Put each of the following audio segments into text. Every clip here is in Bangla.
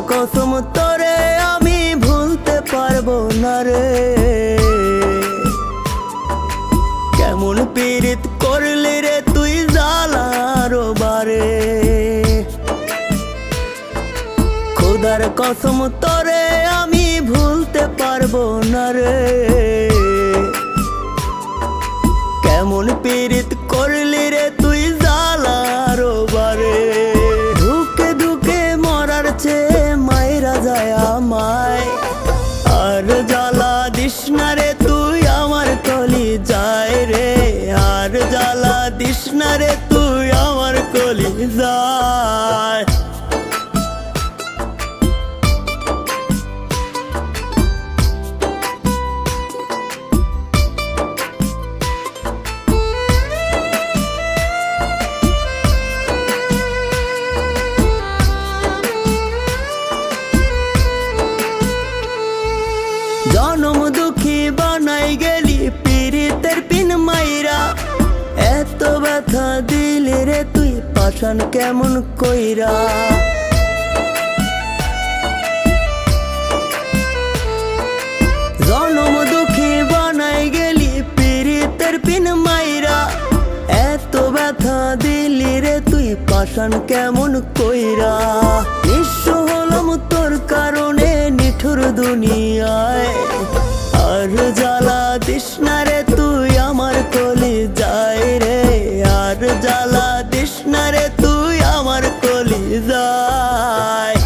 কসম তোরে আমি ভুলতে পারবো না রে। কেমন পীড়িত করলি রে তুই জ্বালার বারে। খোদার কসম তোরে আমি ভুলতে পারবো না রে। কেমন পীড়িত করলি রে তুই জ্বালার বারে। ধুকে ধুকে মরার চেয়ে মাইরা যায় আমায়। আর জ্বালা দিস না রে তুই আমার কলি যায় রে। আর জ্বালা দিস না রে তুই আমার কলি যায়। জনম দুঃখী বানাই গেলি পীড়িতের পিন মাইরা। এত ব্যথা দিলি রে তুই পাষাণ কেমন কইরা। জনম দুঃখী বানাই গেলি পীড়িতের পিন মাইরা। এত ব্যথা দিলি রে তুই পাষাণ কেমন কইরা। নিঃস্ব হলাম তোর কারণে নিঠুর দুনিয়ায়। আর জ্বালা দিস না রে তুই আমার কলি যায় রে। আর জ্বালা দিস না রে তুই আমার কলি যায়।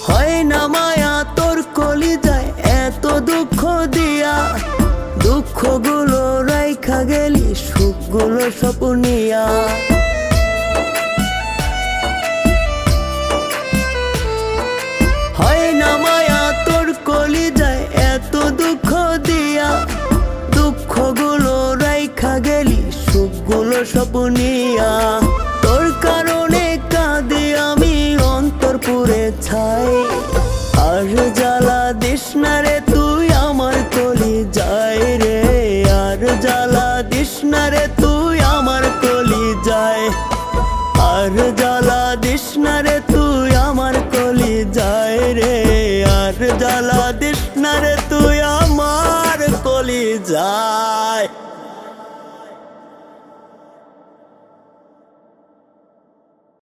হয় না মায়া তোর কলি যায় এত দুঃখ দিয়া। দুঃখগুলো রাইখা গেলি সুখগুলো স্বপ্নিয়া। হয় না মায়া তোর কলি যায় এত দুঃখ দিয়া। দুঃখগুলো রাইখা গেলি সুখগুলো স্বপ্নিয়া। তোর কারণে কাঁদি আমি অন্তর পুরে ছাই। আর জ্বালা দিস না রে তুই আমার কলি যায় রে। আর জ্বালা দিস না রে তুই আমার কলি যায়। আর জ্বালা দিস না রে তুই আমার কলি যায় রে। আর জ্বালা দিস না রে তুই আমার কলি যায়।